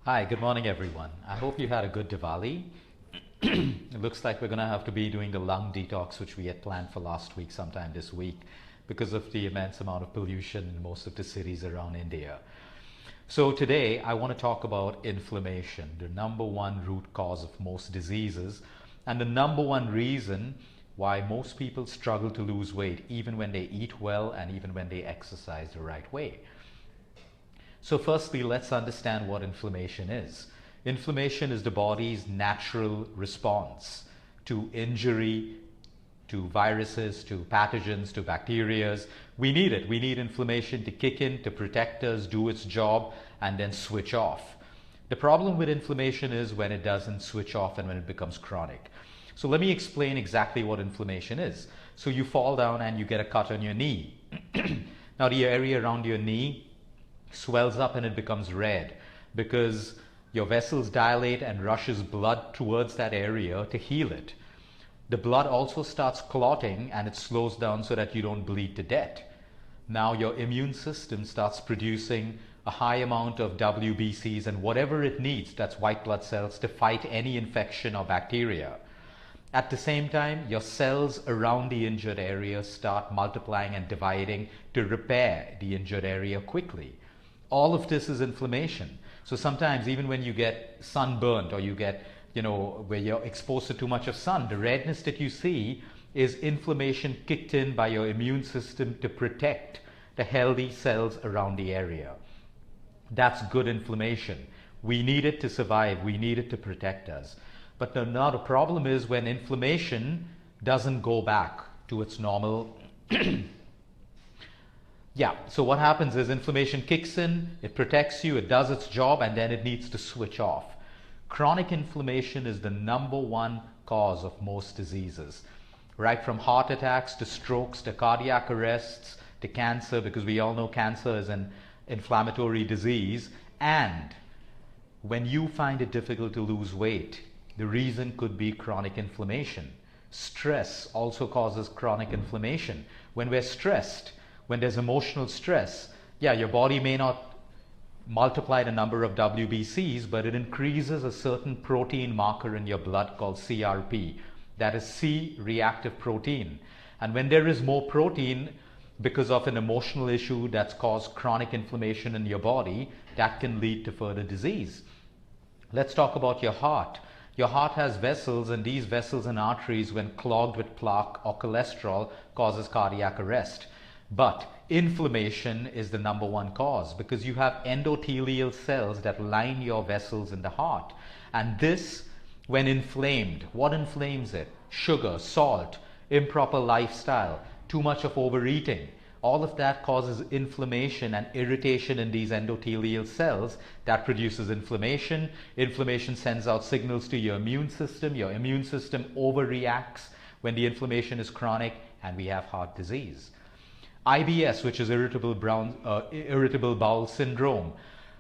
Hi, good morning, everyone. I hope you had a good Diwali. It looks like we're going to have to be doing the lung detox, which we had planned for last week, sometime this week, because of the immense amount of pollution in most of the cities around India. So, today I want to talk about inflammation, the number one root cause of most diseases, and the number one reason why most people struggle to lose weight, even when they eat well and even when they exercise the right way. So, firstly, let's understand what inflammation is. Inflammation is the body's natural response to injury, to viruses, to pathogens, to bacteria. We need it. We need inflammation to kick in, to protect us, do its job, and then switch off. The problem with inflammation is when it doesn't switch off and when it becomes chronic. So let me explain exactly what inflammation is. So you fall down and you get a cut on your knee. Now the area around your knee swells up and it becomes red because your vessels dilate and rushes blood towards that area to heal it. The blood also starts clotting and it slows down so that you don't bleed to death. Now your immune system starts producing a high amount of WBCs and whatever it needs, that's white blood cells, to fight any infection or bacteria. At the same time, your cells around the injured area start multiplying and dividing to repair the injured area quickly. All of this is inflammation. So sometimes even when you get sunburnt or you get, where you're exposed to too much of sun, the redness that you see is inflammation kicked in by your immune system to protect the healthy cells around the area. That's good inflammation. We need it to survive. We need it to protect us. But now the problem is when inflammation doesn't go back to its normal. Yeah, so what happens is inflammation kicks in, it protects you, it does its job, and then it needs to switch off. Chronic inflammation is the number one cause of most diseases, right from heart attacks to strokes to cardiac arrests to cancer, because we all know cancer is an inflammatory disease. And when you find it difficult to lose weight, the reason could be chronic inflammation. Stress also causes chronic inflammation. When we're stressed, when there's emotional stress, yeah, your body may not multiply the number of WBCs, but it increases a certain protein marker in your blood called CRP. That is C-reactive protein. And when there is more protein because of an emotional issue that's caused chronic inflammation in your body, that can lead to further disease. Let's talk about your heart. Your heart has vessels, and these vessels and arteries, when clogged with plaque or cholesterol, causes cardiac arrest. But inflammation is the number one cause because you have endothelial cells that line your vessels in the heart. And this, when inflamed, what inflames it? Sugar, salt, improper lifestyle, too much of overeating. All of that causes inflammation and irritation in these endothelial cells. That produces inflammation. Inflammation sends out signals to your immune system. Your immune system overreacts when the inflammation is chronic, and we have heart disease. IBS, which is irritable bowel syndrome,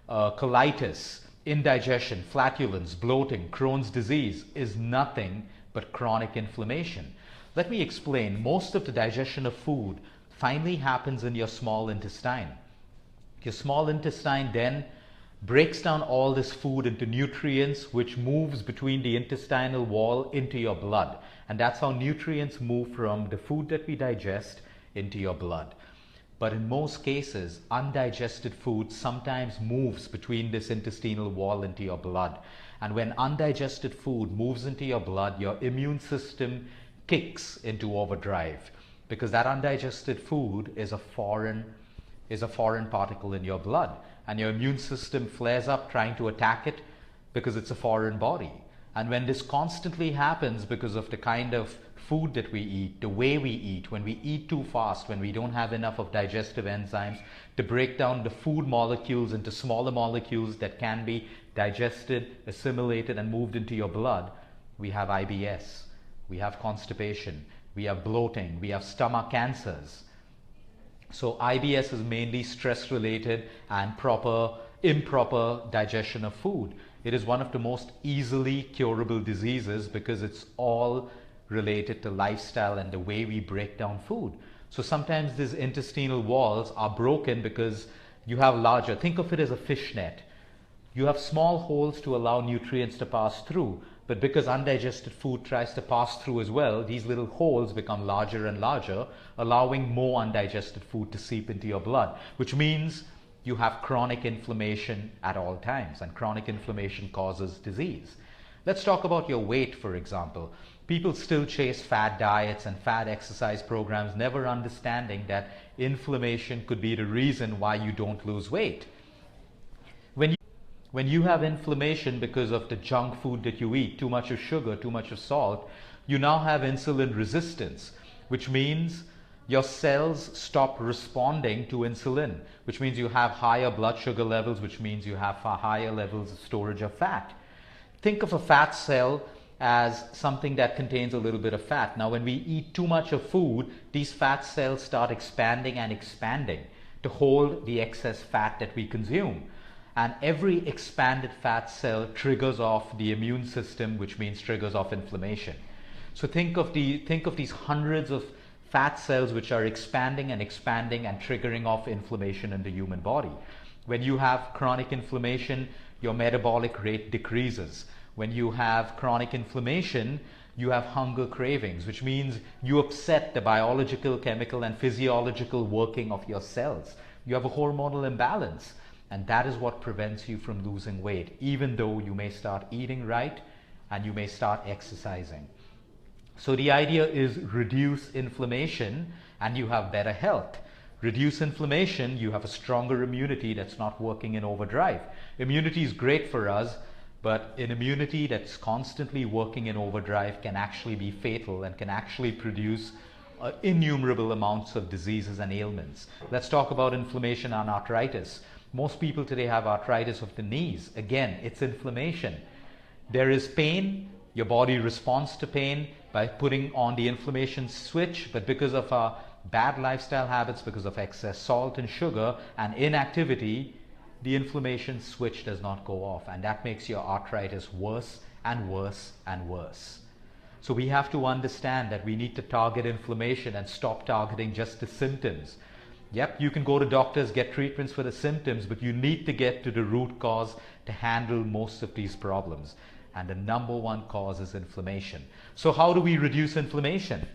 colitis, indigestion, flatulence, bloating, Crohn's disease, is nothing but chronic inflammation. Let me explain. Most of the digestion of food finally happens in your small intestine. Your small intestine then breaks down all this food into nutrients, which moves between the intestinal wall into your blood. And that's how nutrients move from the food that we digest into your blood. But in most cases, undigested food sometimes moves between this intestinal wall into your blood. And when undigested food moves into your blood, your immune system kicks into overdrive because that undigested food is a foreign particle in your blood, and your immune system flares up trying to attack it because it's a foreign body. And when this constantly happens because of the kind of food that we eat, the way we eat, when we eat too fast, when we don't have enough of digestive enzymes to break down the food molecules into smaller molecules that can be digested, assimilated, and moved into your blood, we have IBS, we have constipation, we have bloating, we have stomach cancers. So IBS is mainly stress related and improper digestion of food. It is one of the most easily curable diseases because it's all related to lifestyle and the way we break down food. So sometimes these intestinal walls are broken because you have larger, think of it as a fish net. You have small holes to allow nutrients to pass through, but because undigested food tries to pass through as well, these little holes become larger and larger, allowing more undigested food to seep into your blood, which means you have chronic inflammation at all times, and chronic inflammation causes disease. Let's talk about your weight, for example. People still chase fad diets and fad exercise programs, never understanding that inflammation could be the reason why you don't lose weight. When you have inflammation because of the junk food that you eat, too much of sugar, too much of salt, you now have insulin resistance, which means your cells stop responding to insulin, which means you have higher blood sugar levels, which means you have higher levels of storage of fat. Think of a fat cell as something that contains a little bit of fat. Now, when we eat too much of food, these fat cells start expanding and expanding to hold the excess fat that we consume. And every expanded fat cell triggers off the immune system, which means triggers off inflammation. So think of these hundreds of fat cells which are expanding and expanding and triggering off inflammation in the human body. When you have chronic inflammation, your metabolic rate decreases. When you have chronic inflammation, you have hunger cravings, which means you upset the biological, chemical, and physiological working of your cells. You have a hormonal imbalance, and that is what prevents you from losing weight, even though you may start eating right and you may start exercising. So the idea is reduce inflammation and you have better health. Reduce inflammation, you have a stronger immunity that's not working in overdrive. Immunity is great for us, but an immunity that's constantly working in overdrive can actually be fatal and can actually produce innumerable amounts of diseases and ailments. Let's talk about inflammation and arthritis. Most people today have arthritis of the knees. Again, it's inflammation. There is pain. Your body responds to pain by putting on the inflammation switch, but because of our bad lifestyle habits, because of excess salt and sugar and inactivity, the inflammation switch does not go off, and that makes your arthritis worse and worse and worse. So we have to understand that we need to target inflammation and stop targeting just the symptoms. Yep, you can go to doctors, get treatments for the symptoms, but you need to get to the root cause to handle most of these problems. And the number one cause is inflammation. So how do we reduce inflammation?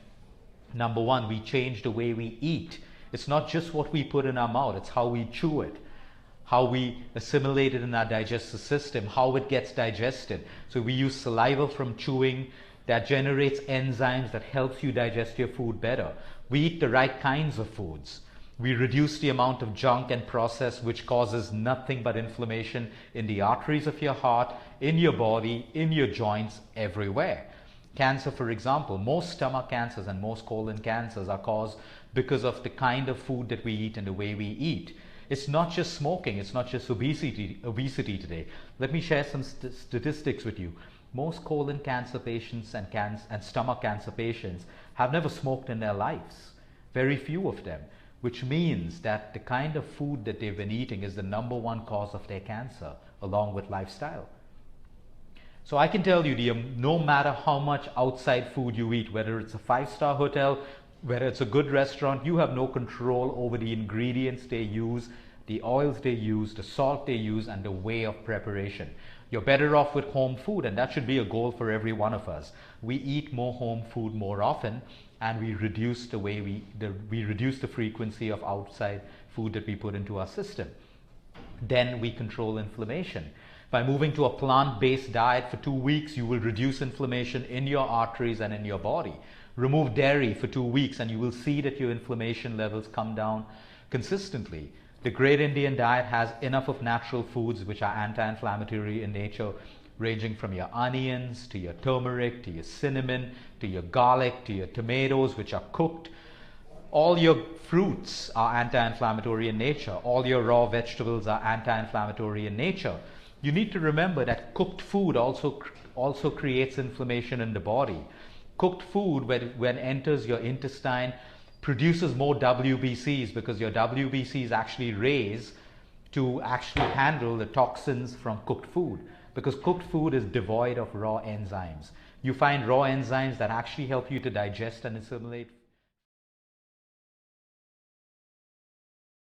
Number one, we change the way we eat. It's not just what we put in our mouth, it's how we chew it, how we assimilate it in our digestive system, how it gets digested. So we use saliva from chewing that generates enzymes that helps you digest your food better. We eat the right kinds of foods. We reduce the amount of junk and processed, which causes nothing but inflammation in the arteries of your heart, in your body, in your joints, everywhere. Cancer, for example, most stomach cancers and most colon cancers are caused because of the kind of food that we eat and the way we eat. It's not just smoking, it's not just obesity today. Let me share some statistics with you. Most colon cancer patients and stomach cancer patients have never smoked in their lives. Very few of them. Which means that the kind of food that they've been eating is the number one cause of their cancer, along with lifestyle. So I can tell you, no matter how much outside food you eat, whether it's a 5-star hotel, whether it's a good restaurant, you have no control over the ingredients they use, the oils they use, the salt they use, and the way of preparation. You're better off with home food, and that should be a goal for every one of us. We eat more home food more often, and we reduce the frequency of outside food that we put into our system. Then we control inflammation. By moving to a plant-based diet for 2 weeks, you will reduce inflammation in your arteries and in your body. Remove dairy for 2 weeks and you will see that your inflammation levels come down consistently. The Great Indian Diet has enough of natural foods which are anti-inflammatory in nature, ranging from your onions, to your turmeric, to your cinnamon, to your garlic, to your tomatoes, which are cooked. All your fruits are anti-inflammatory in nature. All your raw vegetables are anti-inflammatory in nature. You need to remember that cooked food also creates inflammation in the body. Cooked food, when enters your intestine, produces more WBCs because your WBCs actually raise to actually handle the toxins from cooked food, because cooked food is devoid of raw enzymes. You find raw enzymes that actually help you to digest and assimilate